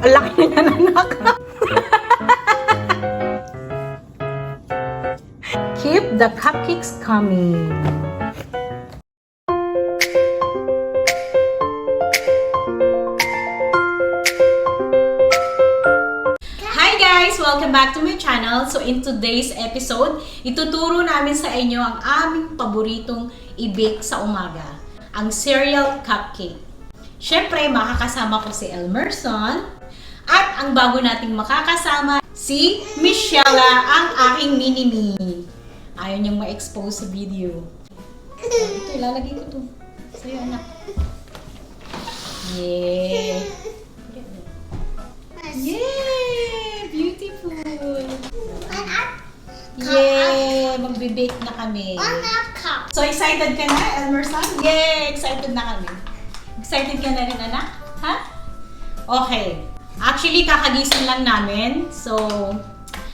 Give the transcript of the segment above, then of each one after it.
Ang laki na anak. Keep the cupcakes coming. Hi guys! Welcome back to my channel. So in today's episode, ituturo namin sa inyo ang aming paboritong i-bake sa umaga, ang Cereal Cupcake. Siyempre, makakasama ko si Elmerson at ang bago nating makakasama, si Michelle, ang aking mini-me. Ayaw niyang ma-expose sa video. Ito, ilalagay ko ito. Sa'yo, anak. Yay! Yay! Beautiful! Yay! Magbe-bake na kami. So, excited ka na, Elmerson? Yay! Excited na kami. Excited ka na rin, anak? Ha? Okay. Actually, kakagising lang namin. So,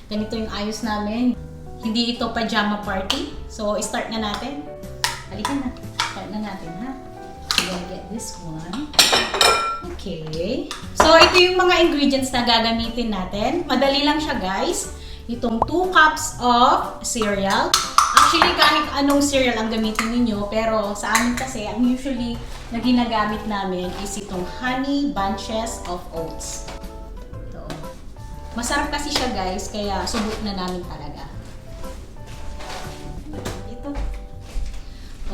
ganito yung ayos namin. Hindi ito pajama party. So, start na natin. Halika na. Start na natin, ha? I'm gonna get this one. Okay. So, ito yung mga ingredients na gagamitin natin. Madali lang siya, guys. Itong 2 cups of cereal. Actually, kahit anong cereal ang gamitin ninyo. Pero sa amin kasi, ang usually na ginagamit namin is itong honey bunches of oats. Ito. Masarap kasi siya, guys. Kaya subok na namin talaga. Ito.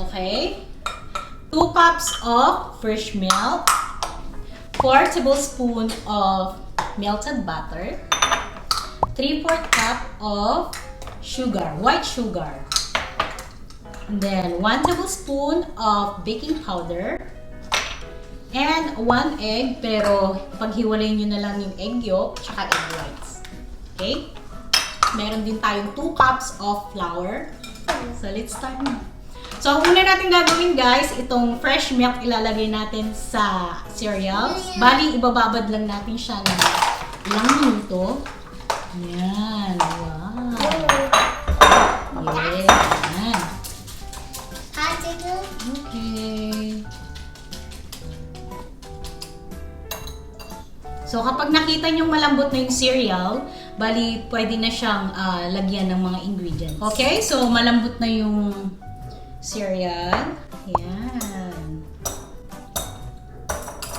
Okay. 2 cups of fresh milk. 4 tablespoons of melted butter. 3/4 cup of sugar, white sugar. And then 1 tablespoon of baking powder. And 1 egg, pero paghiwalay nyo na lang yung egg yolk tsaka egg whites. Okay? Meron din tayong 2 cups of flour. So let's start na. So, ang una natin gagawin, guys, itong fresh milk ilalagay natin sa cereals. Bali, ibababad lang natin siya ng ilang minuto. Yan. Wow. Yes. Yan. Okay. So, kapag nakita nyo malambot na yung cereal, bali, pwede na siyang lagyan ng mga ingredients. Okay? So, malambot na yung cereal. Yan.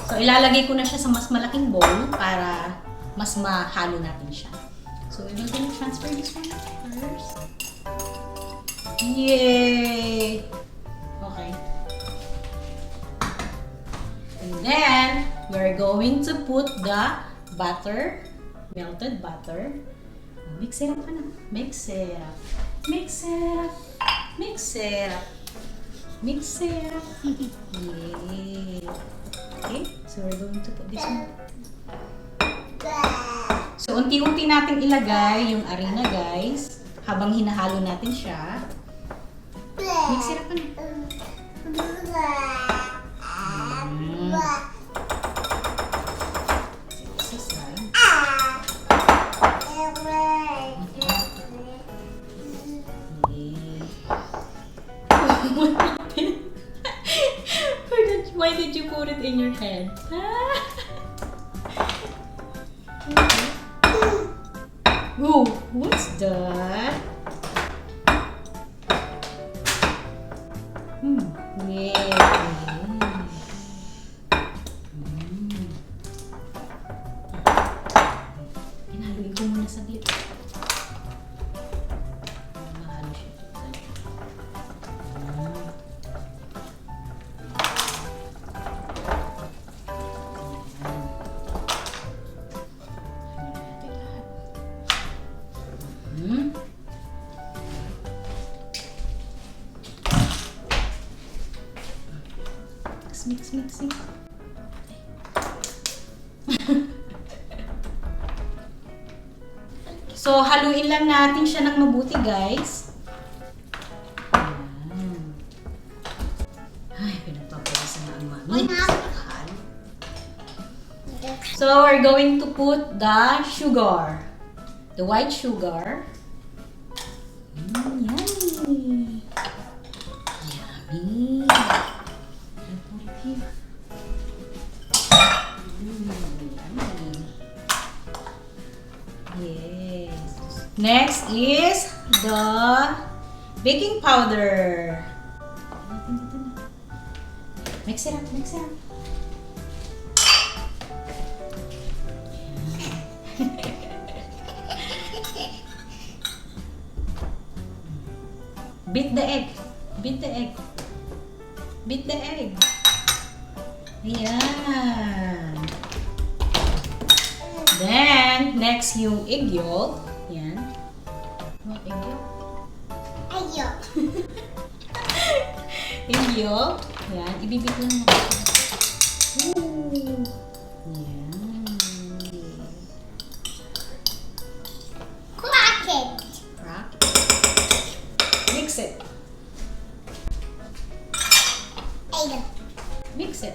So, ilalagay ko na siya sa mas malaking bowl para mas mahalo natin siya. So, we're going to transfer this one first. Yay! Okay. And then, we're going to put the butter, melted butter. Mix it up na. Mix it up. Mix it up. Mix it up. Mix it up. Yay. Okay, so we're going to put this one. So, unti-unti natin ilagay yung arena, guys. Habang hinahalo natin siya. Mix it up na. What happened? Why did you put it in your head? Okay. Ooh, what's that? Yeah. Inaluin ko muna saglit. Mahalo siya. Mix. So, haluin lang natin siya ng mabuti, guys. Ayan. Ay, pinagpapawisan na ang mami. So, we're going to put the sugar. The white sugar. Yummy. Yummy. Yummy. Next is the baking powder. Mix it up, mix it up. Beat the egg. Beat the egg. Beat the egg. Ayan. Then, next yung egg yolk. Ayan. What egg yolk? Egg yolk. Egg yolk. Ayan. Ibibit lang natin. Ooh. Ayan. Crack it. Crack. Mix it. Egg. Mix it.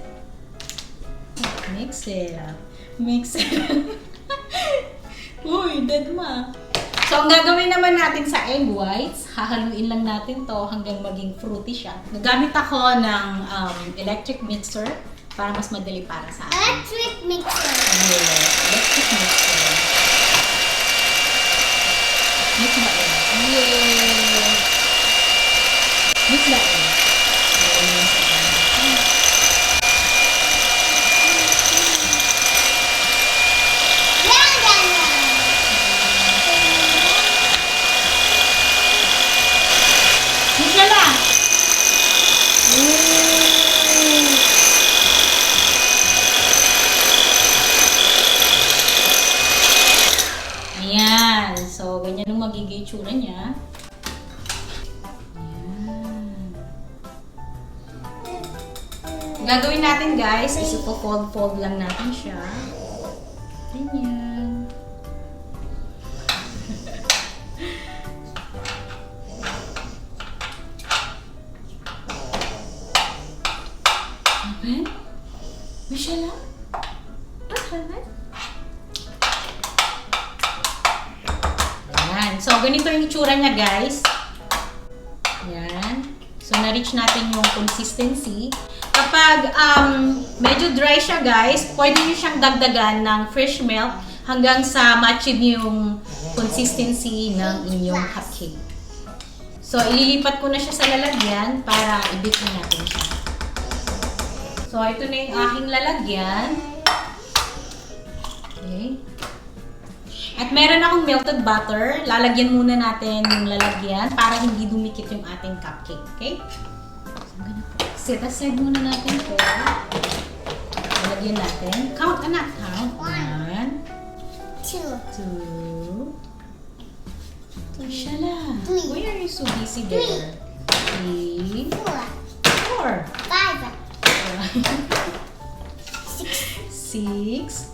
Mix it. Mix it. Uy, dead ma. So, ang gagawin naman natin sa egg whites, hahaluin lang natin to hanggang maging fruity siya. Nagamit ako ng electric mixer para mas madali para sa akin. Electric mixer. Electric mixer. Mix the egg. Yay! Mix the egg. Ayan. So, ganyan ang magiging itsura niya. Ayan. Ang gagawin natin guys is ipo-fold lang natin siya. Ganyan. Open. Michelle? Open. Ayan. So, ganito yung itsura niya, guys. Ayan. So, na-reach natin yung consistency. Kapag medyo dry siya, guys, pwede nyo siyang dagdagan ng fresh milk hanggang sa ma-achieve yung consistency ng inyong cupcake. So, ililipat ko na siya sa lalagyan para i-bake natin siya. So, ito na yung aking lalagyan. Okay. At meron akong melted butter. Lalagyan muna natin yung lalagyan para hindi dumikit yung ating cupcake. Okay? So, I'm gonna set aside muna natin ito. Lalagyan natin. Count, anak. Count. 1, 2, 3. Shala. Why are you so busy there? 3, 4, 5, 6.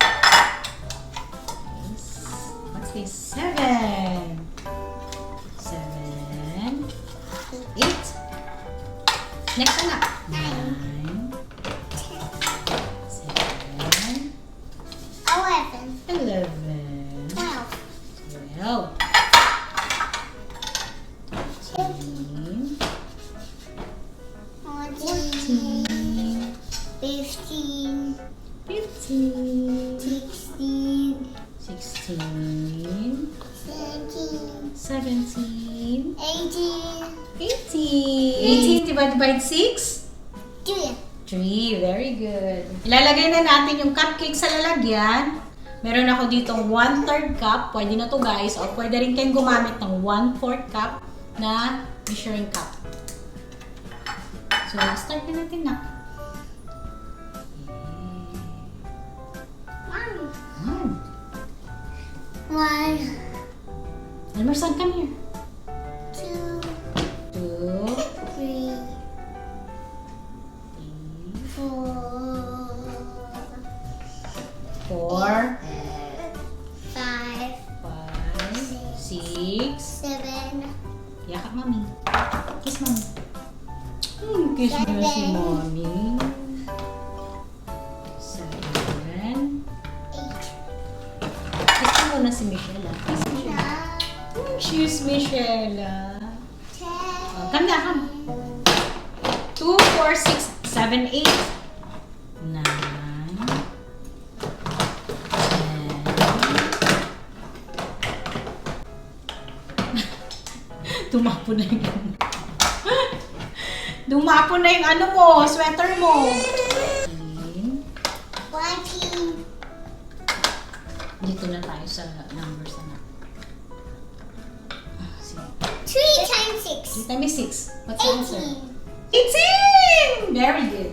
What's this? 7. 8. Next anak. 9. 10. 11. 12. 13. 15, 16. 17, 17. 18 18. divided by 6? 3. Very good. Ilalagay na natin yung cupcake sa lalagyan. Meron ako dito 1/3 cup. Pwede na to guys. O pwede rin kayong gumamit ng 1/4 cup na measuring cup. So, start na natin na. One, Elmerson, come here. 2, 2, 3, 4, 5, 6. 7, Yakap, mami. Kiss, mami. Kiss mo si mami. 7. 8, Kiss mo na si Michelle. Kiss Michelle. Kiss Michelle. 10, Come down, come. 2, 4, 6, 7, 8, 9, 10, Tumapo na yung Dumapo na yung ano mo, sweater mo. Dito na tayo sa numbers na. 3 times 6. 3 times 6. What's the answer? 18. 18! Very good.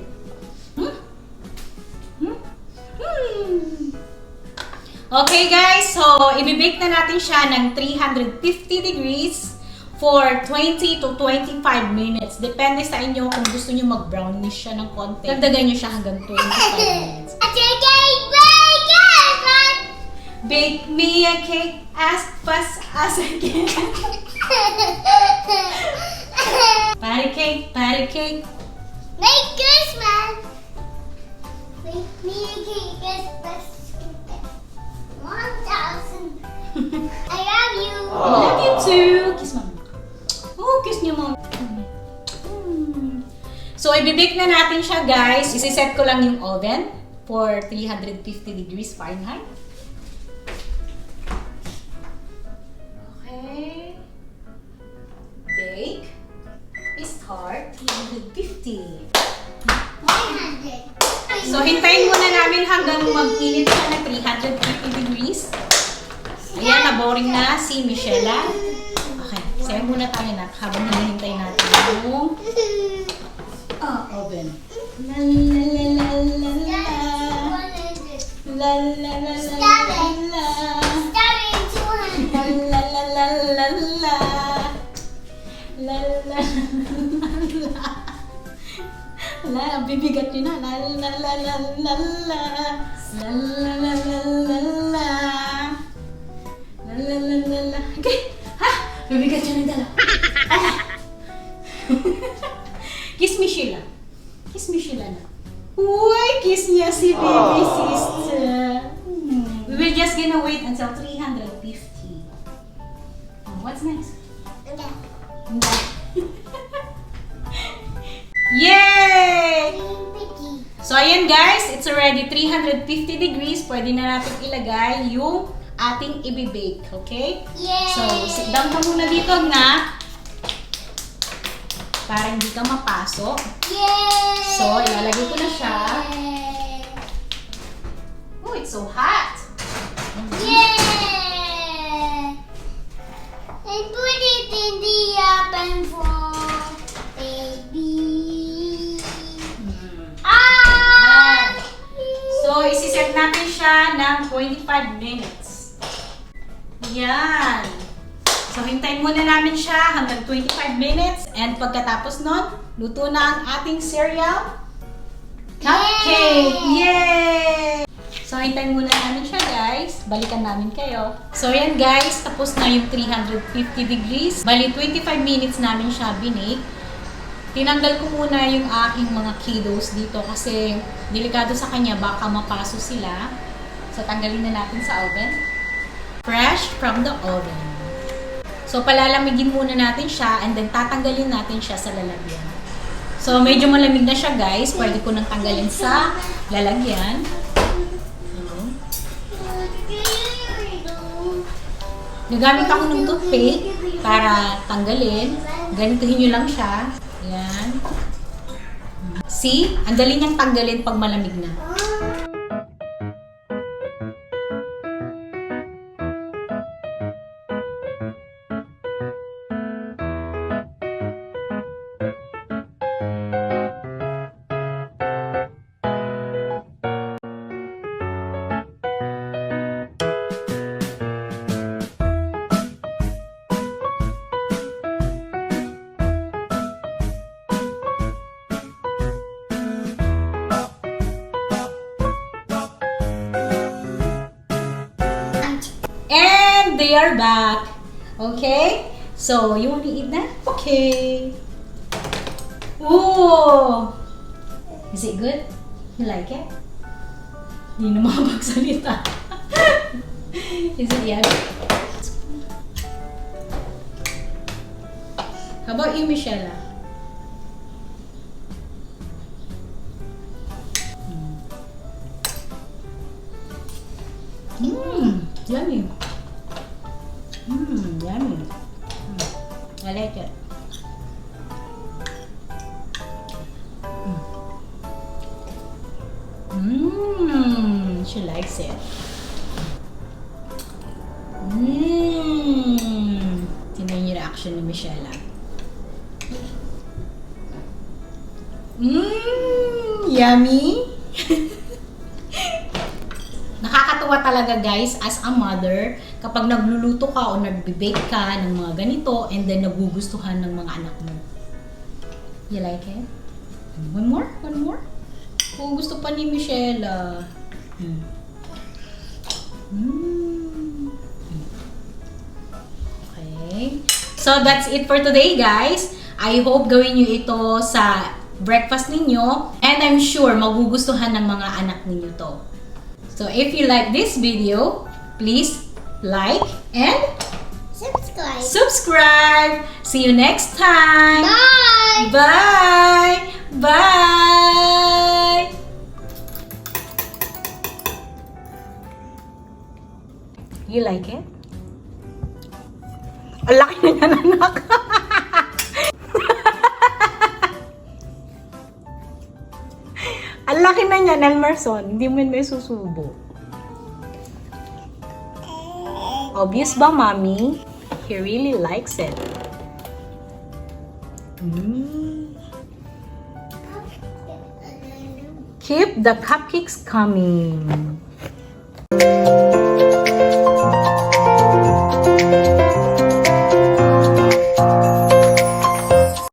Okay guys, so ibibake na natin siya ng 350 degrees for 20 to 25 minutes. Depende sa inyo kung gusto nyo mag-brownish siya ng konti. Dagdagan nyo siya hanggang 25 minutes. Bake me a cake as fast as I can. Patty cake, patty cake. Merry Christmas. Make me a cake as fast as I can. 1,000. I love you. I love you too. Kiss mom. Oh, kiss niyo mom. So, ibibake na natin siya guys. Isiset ko lang yung oven for 350 degrees Fahrenheit. Okay. Bake. Start 350. 100. So, hintayin muna namin hanggang mag-init siya na 350 degrees. Ayan, na-boring na si Michelle. Okay, sayo muna tayo na habang hinihintay natin yung oven. La la la la la la la la la la. La la la la la. La la la. La, ang bibigat nyo na. La la la la la la. La la la la la la. La la la la la. Okay. Ha? Bibigat nyo na dala. Kiss me, Sheila. Kiss me, Sheila na. Uy, kiss niya si baby sister. We will just gonna wait until 350. What's next? Yay! So, ayan guys, it's already 350 degrees. Pwede na natin ilagay yung ating ibibake, okay? Yay! So, sit down ka muna dito, na para hindi ka mapasok. Yay! So, ilalagay ko na siya. Oh, it's so hot! Yay! And put it in the oven for baby. Ah! So, isiset natin siya ng 25 minutes. Yan. So, hintayin muna namin siya hanggang 25 minutes. And pagkatapos nun, luto na ang ating cereal cupcake. Yay! So, hintayin muna namin siya guys. Balikan namin kayo. So, yan guys. Tapos na yung 350 degrees. Bali, 25 minutes namin siya binake. Tinanggal ko muna yung aking mga kiddos dito kasi delikado sa kanya. Baka mapaso sila. So, tanggalin na natin sa oven. Fresh from the oven. So, palalamigin muna natin siya and then tatanggalin natin siya sa lalagyan. So, medyo malamig na siya guys. Pwede ko nang tanggalin sa lalagyan. Gagamit ako ng toothpick para tanggalin. Ganituhin nyo lang siya. Ayan. See? Ang dali niyang tanggalin pag malamig na. And they are back. Okay? So, you want to eat that? Okay. Ooh! Is it good? You like it? Hindi na makapagsalita. Is it yummy? How about you, Michelle? Yummy. Yummy. I like She likes it. Tingnan yung reaction ni Michelle. Yummy! Nakakatuwa talaga guys as a mother kapag nagluluto ka o nagbe-bake ka ng mga ganito and then nagugustuhan ng mga anak mo. You like it? One more? One more? Oh, gusto pa ni Michelle. Okay. So that's it for today guys. I hope gawin nyo ito sa breakfast ninyo and I'm sure magugustuhan ng mga anak ninyo to. So if you like this video, please like and subscribe. See you next time. Bye. Bye. Bye. You like it? Ang laki na yan, anak. Ang laki na niyan, Elmerson. Hindi mo may susubo. Obvious ba, mommy? He really likes it. Keep the cupcakes coming.